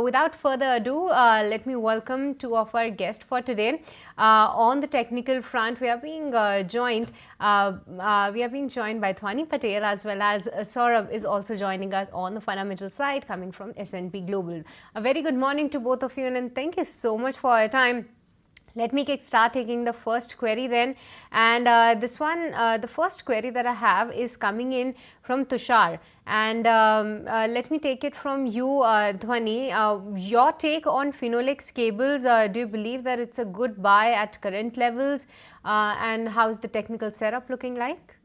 Without further ado, let me welcome two of our guests for today. On the technical front, we are being joined. We are being joined by Dhwani Patel, as well as Saurabh is also joining us on the fundamental side, coming from S&P Global. A very good morning to both of you, and thank you so much for your time. Let me start taking the first query then, and the first query that I have is coming in from Tushar, and let me take it from you, Dhwani. Your take on Finolex cables, do you believe that it's a good buy at current levels, and how is the technical setup looking like?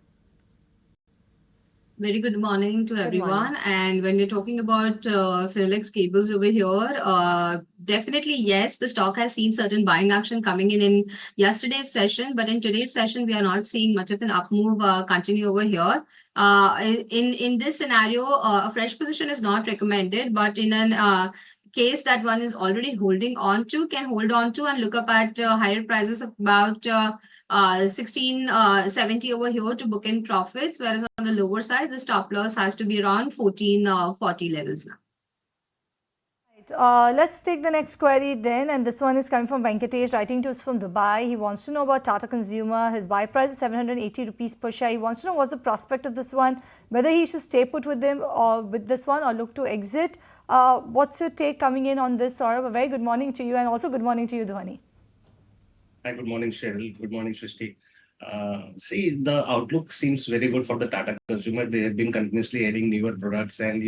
Very good morning to everyone. And when we're talking about Finolex cables over here, definitely yes, the stock has seen certain buying action coming in yesterday's session, but in today's session, we are not seeing much of an up move continue over here. In this scenario, a fresh position is not recommended, but in an case that one is already holding on to, can hold on to and look up at higher prices of about 1670 over here to book in profits, whereas on the lower side, the stop loss has to be around 1440 levels now. Let's take the next query then, and this one is coming from Venkatesh, writing to us from Dubai. He wants to know about Tata Consumer. His buy price is 780 rupees per share. He wants to know what's the prospect of this one, whether he should stay put with them or with this one or look to exit. What's your take coming in on this, Saurabh? A very good morning to you, and also good morning to you, Dhwani. Hi, good morning, Cheryl. Good morning, Shrishti. See, the outlook seems very good for the Tata Consumer. They have been continuously adding newer products, and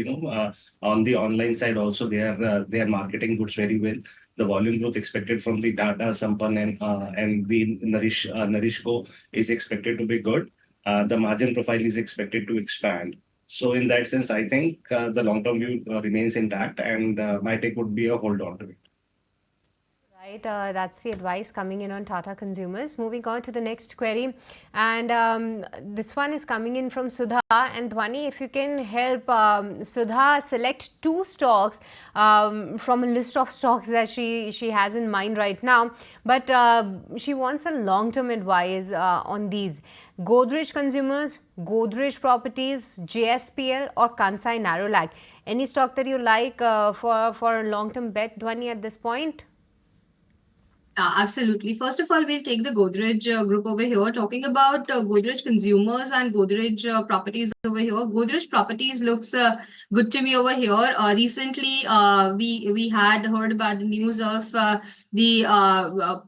on the online side also, they are marketing goods very well. The volume growth expected from the Tata, Sampann, and the Nourishco is expected to be good. The margin profile is expected to expand. So, in that sense, I think the long-term view remains intact, and my take would be a hold on to it. Right, that's the advice coming in on Tata Consumers. Moving on to the next query, and this one is coming in from Sudha. And Dhwani, if you can help Sudha select two stocks from a list of stocks that she has in mind right now, but she wants a long-term advice on these: Godrej Consumers, Godrej Properties, JSPL, or Kansai Nerolac. Any stock that you like for a long-term bet, Dhwani, at this point? Absolutely. First of all, we'll take the Godrej group over here. Talking about Godrej Consumers and Godrej Properties over here. Godrej Properties looks good to me over here. Recently, we had heard about the news of the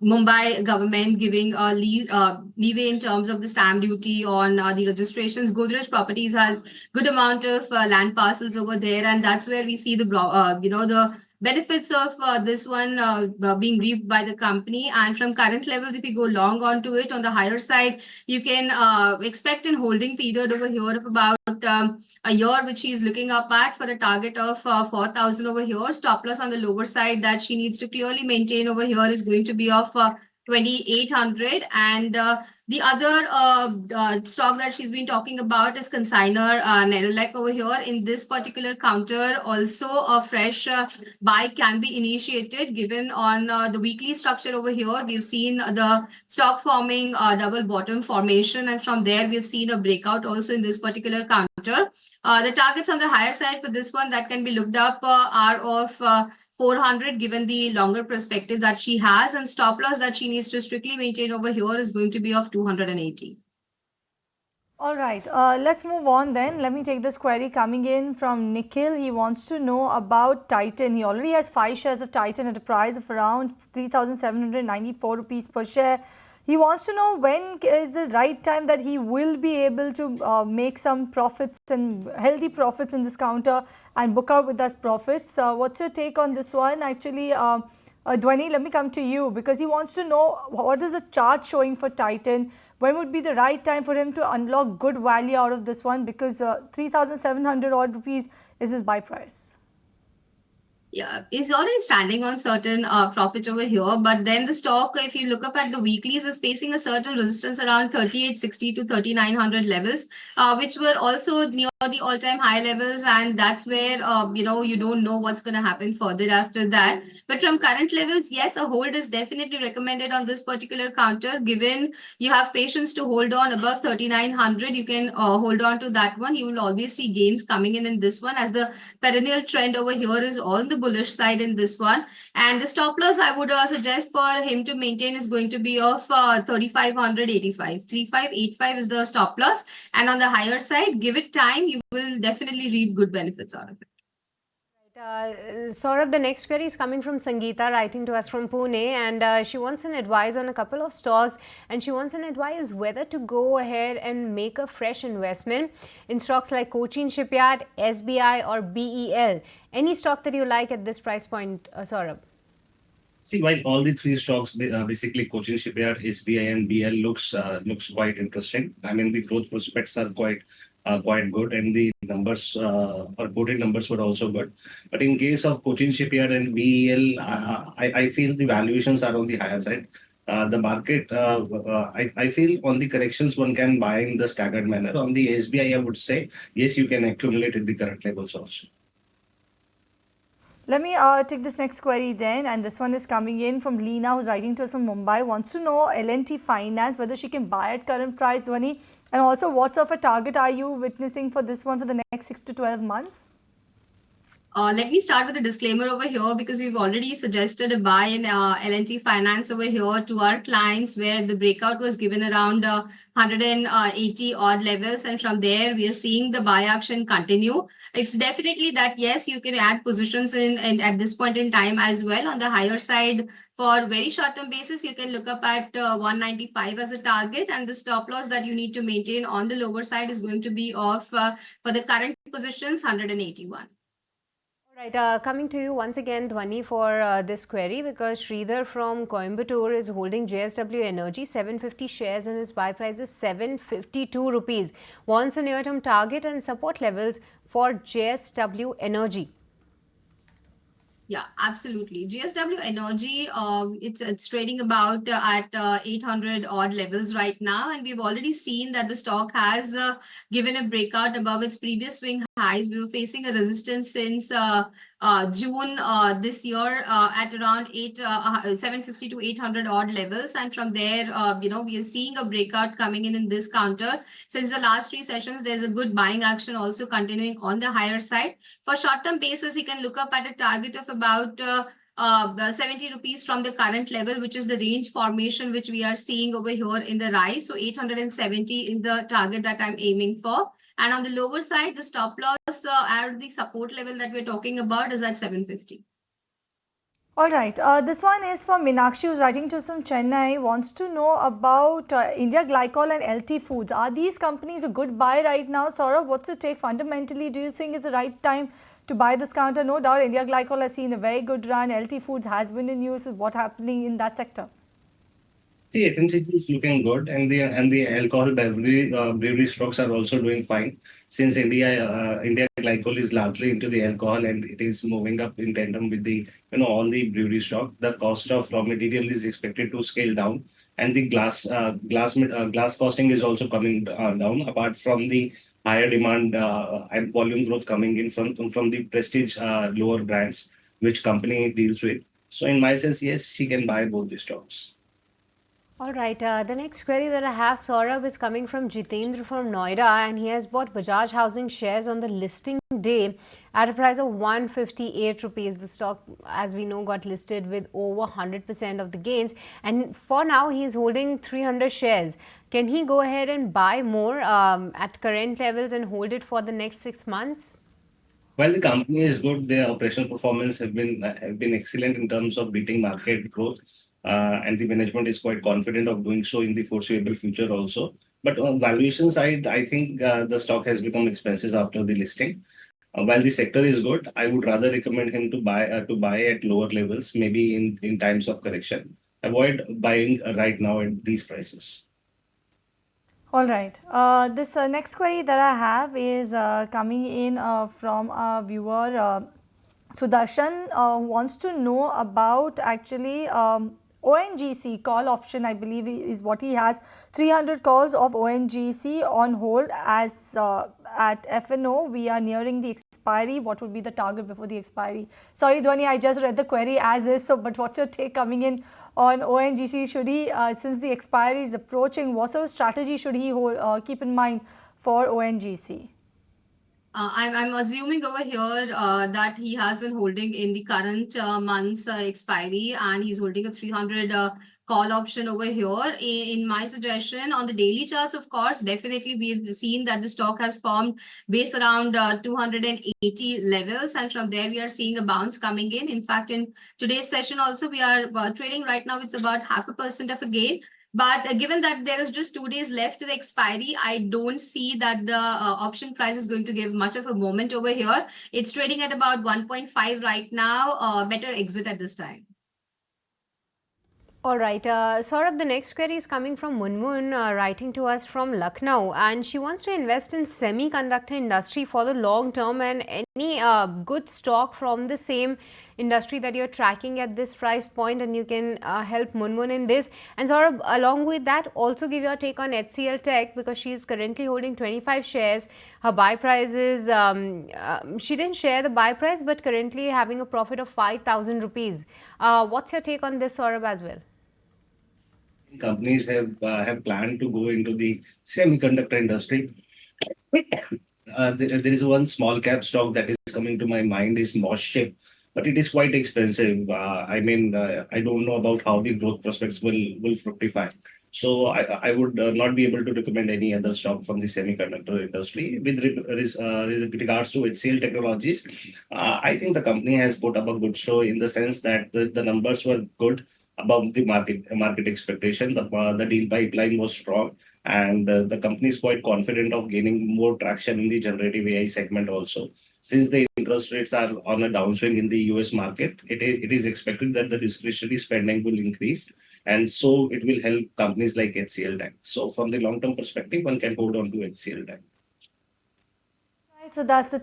Mumbai government giving leeway in terms of the stamp duty on the registrations. Godrej Properties has good amount of land parcels over there, and that's where we see the the benefits of this one being reaped by the company. And from current levels, if you go long onto it on the higher side, you can expect an holding period over here of about a year, which she's looking up at for a target of 4,000 over here. Stop loss on the lower side that she needs to clearly maintain over here is going to be of 2,800. And the other stock that she's been talking about is consignor Nerolac over here. In this particular counter, also a fresh buy can be initiated given on the weekly structure over here. We've seen the stock forming double bottom formation, and from there we've seen a breakout also in this particular counter. The targets on the higher side for this one that can be looked up are of 400 given the longer perspective that she has, and stop loss that she needs to strictly maintain over here is going to be of 280. All right, let's move on then. Let me take this query coming in from Nikhil. He wants to know about Titan. He already has 5 shares of Titan at a price of around 3,794 rupees per share. He wants to know when is the right time that he will be able to make some profits and healthy profits in this counter and book out with those profits. What's your take on this one? Actually, Dhwani, let me come to you, because he wants to know what is the chart showing for Titan. When would be the right time for him to unlock good value out of this one? Because 3,700 odd rupees is his buy price. Yeah, it's already standing on certain profit over here, but then the stock, if you look up at the weeklies, is facing a certain resistance around 3,860 to 3,900 levels, which were also near the all-time high levels, and that's where you don't know what's going to happen further after that. But from current levels, yes, a hold is definitely recommended on this particular counter. Given you have patience to hold on above 3,900, you can hold on to that one. You will always see gains coming in this one, as the perennial trend over here is on the bullish side in this one. And the stop loss I would suggest for him to maintain is going to be of 3,585. 3,585 is the stop loss. And on the higher side, give it time, you will definitely reap good benefits out of it. Saurabh, the next query is coming from Sangeeta, writing to us from Pune, and she wants an advice on a couple of stocks, and she wants an advice whether to go ahead and make a fresh investment in stocks like Cochin Shipyard, SBI or BEL. Any stock that you like at this price point, Saurabh? See, while all the three stocks, basically Cochin Shipyard, SBI, and BL looks quite interesting. I mean, the growth prospects are quite good, and the numbers, reported numbers were also good. But in case of Cochin Shipyard and BEL, I feel the valuations are on the higher side. The market, I feel on the corrections one can buy in the staggered manner. On the SBI, I would say yes, you can accumulate at the current levels also. Let me take this next query then, and this one is coming in from Leena, who's writing to us from Mumbai, wants to know L&T Finance, whether she can buy at current price, Dhwani, and also what sort of a target are you witnessing for this one for the next 6 to 12 months? Let me start with a disclaimer over here because we've already suggested a buy in L&T Finance over here to our clients where the breakout was given around 180 odd levels, and from there we are seeing the buy action continue. It's definitely that yes, you can add positions in at this point in time as well. On the higher side, for very short-term basis, you can look up at 195 as a target, and the stop loss that you need to maintain on the lower side is going to be of for the current positions 181. Right, coming to you once again, Dhwani, for this query, because Sridhar from Coimbatore is holding JSW Energy, 750 shares, and his buy price is 752 rupees. Wants a near-term target and support levels for JSW Energy. Yeah, absolutely. JSW Energy, it's trading about at 800 odd levels right now, and we've already seen that the stock has given a breakout above its previous swing highs. We were facing a resistance since June this year at around 750 to 800 odd levels, and from there, we are seeing a breakout coming in this counter. Since the last three sessions, there's a good buying action also continuing on the higher side. For short-term basis, you can look up at a target of about 70 rupees from the current level, which is the range formation which we are seeing over here in the rise. So 870 is the target that I'm aiming for. And on the lower side, the stop loss at the support level that we're talking about is at 750. All right, this one is from Meenakshi, who's writing to us from Chennai, wants to know about India Glycol and LT Foods. Are these companies a good buy right now? Saurabh, what's your take fundamentally? Do you think it's the right time to buy this counter? No doubt India Glycol has seen a very good run. LT Foods has been in news. What's happening in that sector? See, FMCG is looking good, and the alcohol brewery stocks are also doing fine. Since India Glycol is largely into the alcohol, and it is moving up in tandem with the all the brewery stock. The cost of raw material is expected to scale down, and the glass costing is also coming down. Apart from the higher demand and volume growth coming in from the prestige lower brands which company deals with. So in my sense, yes, she can buy both the stocks. All right, the next query that I have, Saurabh, is coming from Jitendra from Noida, and he has bought Bajaj Housing shares on the listing day at a price of 158 rupees. The stock, as we know, got listed with over 100% of the gains, and for now he is holding 300 shares. Can he go ahead and buy more at current levels and hold it for the next 6 months? While the company is good, their operational performance have been excellent in terms of beating market growth. And the management is quite confident of doing so in the foreseeable future also. But on valuation side, I think the stock has become expensive after the listing. While the sector is good, I would rather recommend him to buy at lower levels, maybe in times of correction. Avoid buying right now at these prices. All right. This next query that I have is coming in from a viewer, Sudarshan, wants to know about actually ONGC call option, I believe is what he has. 300 calls of ONGC on hold as at FNO. We are nearing the expiry. What would be the target before the expiry? Sorry, Dhwani, I just read the query as is. So, but what's your take coming in on ONGC? Should he, since the expiry is approaching, what sort of strategy should he keep in mind for ONGC? I'm assuming over here that he has an holding in the current month's expiry, and he's holding a 300 call option over here. In my suggestion, on the daily charts, of course, definitely we've seen that the stock has formed base around 280 levels, and from there we are seeing a bounce coming in. In fact, in today's session also, we are trading right now. It's about 0.5% of a gain. But given that there is just 2 days left to the expiry, I don't see that the option price is going to give much of a moment over here. It's trading at about 1.5 right now. Better exit at this time. All right, Saurabh, the next query is coming from Munmun, writing to us from Lucknow, and she wants to invest in semiconductor industry for the long term, and any good stock from the same industry that you're tracking at this price point, and you can help Munmun in this. And Saurabh, along with that, also give your take on HCL Tech, because she is currently holding 25 shares. Her buy price is, she didn't share the buy price, but currently having a profit of 5,000 rupees. What's your take on this, Saurabh, as well? Companies have planned to go into the semiconductor industry. There is one small cap stock that is coming to my mind is Moshchip, but it is quite expensive. I don't know about how the growth prospects will fructify. So I would not be able to recommend any other stock from the semiconductor industry. With regards to HCL Technologies, I think the company has put up a good show in the sense that the numbers were good, above the market expectation. The deal pipeline was strong, and the company is quite confident of gaining more traction in the generative AI segment also. Since the interest rates are on a downswing in the US market, it is expected that the discretionary spending will increase, and so it will help companies like HCL Tech. So from the long term perspective, one can hold on to HCL Tech. Right, so that's the